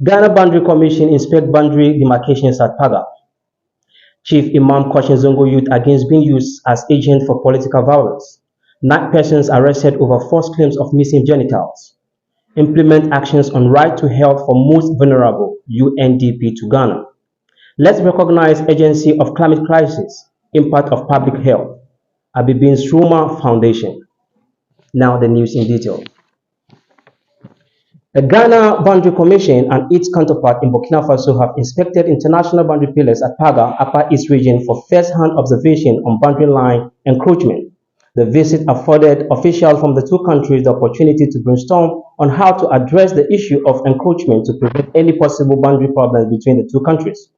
Ghana Boundary Commission inspect boundary demarcations at Paga. Chief Imam cautions Zongo youth against being used as agent for political violence. 9 persons arrested over false claims of missing genitals. Implement actions on right to health for most vulnerable, UNDP to Ghana. Let's recognize Agency of Climate Crisis, impact of public health. Abibin Struma Foundation. Now the news in detail. The Ghana Boundary Commission and its counterpart in Burkina Faso have inspected international boundary pillars at Paga, Upper East region for first-hand observation on boundary line encroachment. The visit afforded officials from the 2 countries the opportunity to brainstorm on how to address the issue of encroachment to prevent any possible boundary problems between the 2 countries.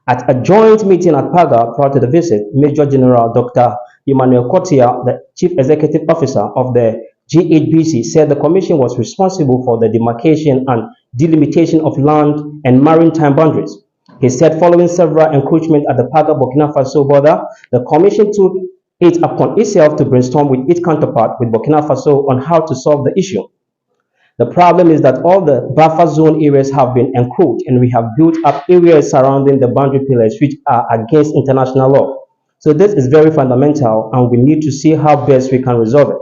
At a joint meeting at Paga prior to the visit, Major General Dr. Emmanuel Kotia, the Chief Executive Officer of the GHBC, said the Commission was responsible for the demarcation and delimitation of land and maritime boundaries. He said following several encroachments at the Paga-Burkina Faso border, the Commission took it upon itself to brainstorm with its counterpart with Burkina Faso on how to solve the issue. The problem is that all the buffer zone areas have been encroached and we have built up areas surrounding the boundary pillars which are against international law. So this is very fundamental and we need to see how best we can resolve it.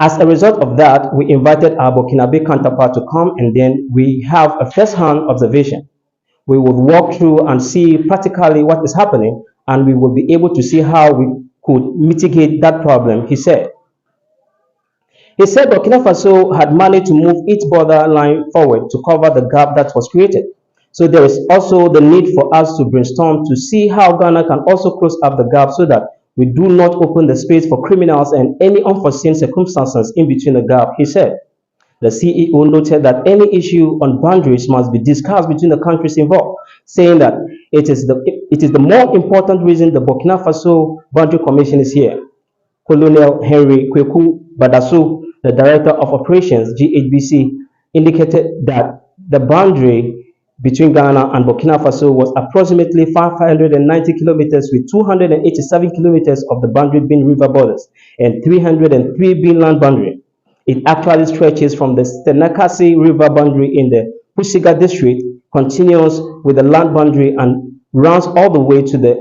As a result of that, we invited our Burkinabe counterpart to come and then we have a first-hand observation. We would walk through and see practically what is happening and we will be able to see how we could mitigate that problem, he said. He said Burkina Faso had managed to move its border line forward to cover the gap that was created. So there is also the need for us to brainstorm to see how Ghana can also close up the gap so that we do not open the space for criminals and any unforeseen circumstances in between the gap, he said. The CEO noted that any issue on boundaries must be discussed between the countries involved, saying that it is the more important reason the Burkina Faso Boundary Commission is here. Colonel Henry Kweku Badasu, the Director of Operations, GHBC, indicated that the boundary between Ghana and Burkina Faso was approximately 590 kilometers with 287 kilometers of the boundary being river borders and 303 being land boundary. It actually stretches from the Stenakasi River boundary in the Pusiga district, continues with the land boundary and runs all the way to the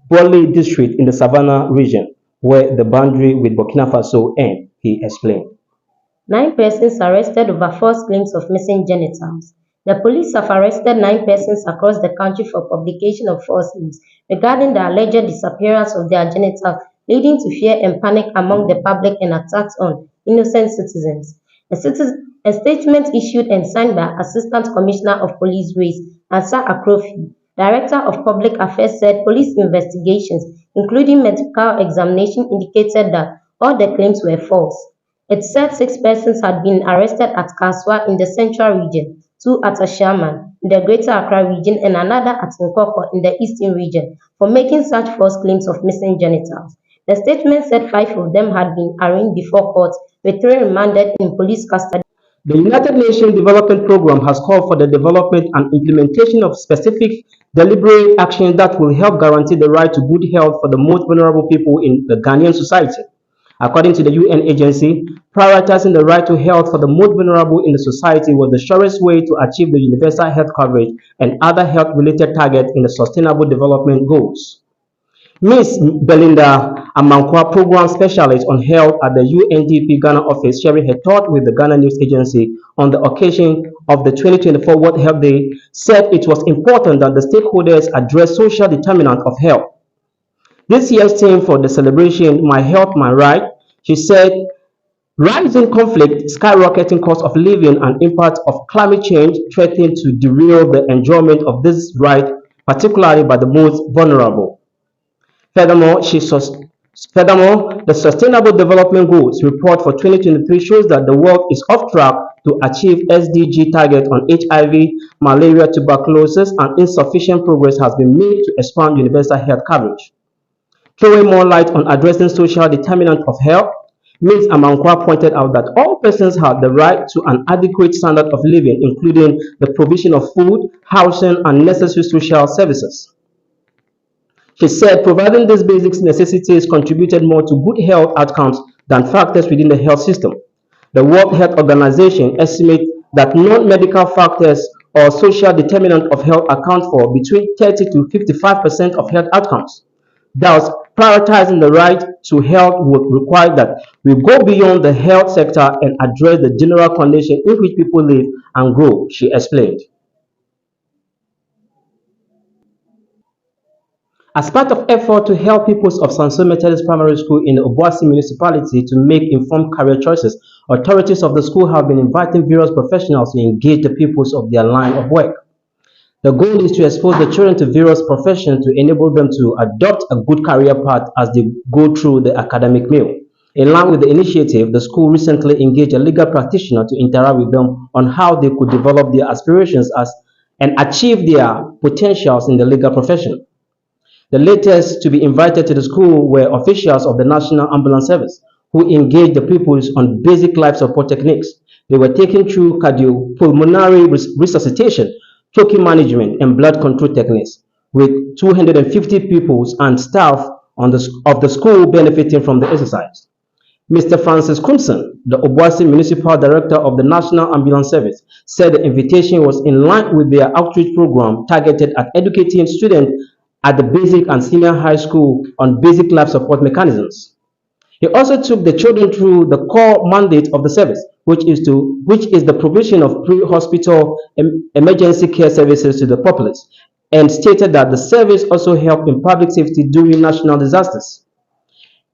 Bole district in the Savannah region, where the boundary with Burkina Faso ends, he explained. 9 persons arrested over false claims of missing genitals. The police have arrested 9 persons across the country for publication of false news regarding the alleged disappearance of their genitals, leading to fear and panic among the public and attacks on innocent citizens. A statement issued and signed by Assistant Commissioner of Police Race, Ansa Akrofi, Director of Public Affairs, said police investigations, including medical examination, indicated that all the claims were false. It said 6 persons had been arrested at Kaswa in the Central Region, 2 at Ashaman in the Greater Accra region and another at Nkoko in the Eastern region for making such false claims of missing genitals. The statement said 5 of them had been arraigned before court, with 3 remanded in police custody. The United Nations Development Programme has called for the development and implementation of specific, deliberate action that will help guarantee the right to good health for the most vulnerable people in the Ghanaian society. According to the UN agency, prioritizing the right to health for the most vulnerable in the society was the surest way to achieve the universal health coverage and other health-related targets in the Sustainable Development Goals. Ms. Belinda Amankwa, Program Specialist on Health at the UNDP Ghana office, sharing her thoughts with the Ghana News Agency on the occasion of the 2024 World Health Day, said it was important that the stakeholders address social determinants of health. This year's theme for the celebration, My Health, My Right, she said, rising conflict, skyrocketing cost of living, and impact of climate change threaten to derail the enjoyment of this right, particularly by the most vulnerable. Furthermore, the Sustainable Development Goals report for 2023 shows that the world is off track to achieve SDG target on HIV, malaria, tuberculosis, and insufficient progress has been made to expand universal health coverage. Throwing more light on addressing social determinants of health, Ms. Amankwa pointed out that all persons have the right to an adequate standard of living, including the provision of food, housing, and necessary social services. She said providing these basic necessities contributed more to good health outcomes than factors within the health system. The World Health Organization estimates that non-medical factors or social determinant of health account for between 30 to 55% of health outcomes. Thus, prioritizing the right to health would require that we go beyond the health sector and address the general condition in which people live and grow, she explained. As part of effort to help pupils of Sanso Methodist Primary School in the Obuasi municipality to make informed career choices, authorities of the school have been inviting various professionals to engage the pupils of their line of work. The goal is to expose the children to various professions to enable them to adopt a good career path as they go through the academic meal. In line with the initiative, the school recently engaged a legal practitioner to interact with them on how they could develop their aspirations as and achieve their potentials in the legal profession. The latest to be invited to the school were officials of the National Ambulance Service, who engaged the pupils on basic life support techniques. They were taken through cardiopulmonary resuscitation, choking management, and blood control techniques, with 250 pupils and staff of the school benefiting from the exercise. Mr. Francis Crimson, the Obuasi Municipal Director of the National Ambulance Service, said the invitation was in line with their outreach program targeted at educating students at the basic and senior high school on basic life support mechanisms. He also took the children through the core mandate of the service, which is the provision of pre-hospital emergency care services to the populace, and stated that the service also helped in public safety during national disasters.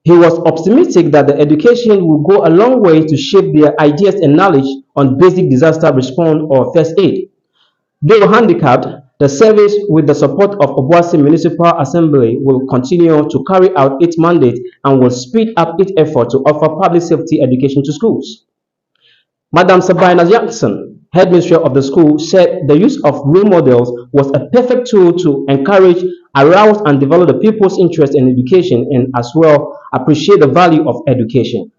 He was optimistic that the education will go a long way to shape their ideas and knowledge on basic disaster response or first aid. Though handicapped, the service, with the support of Obuasi Municipal Assembly, will continue to carry out its mandate and will speed up its effort to offer public safety education to schools. Madam Sabina Jackson, headmistress of the school, said the use of role models was a perfect tool to encourage, arouse, and develop the pupils' interest in education and as well appreciate the value of education.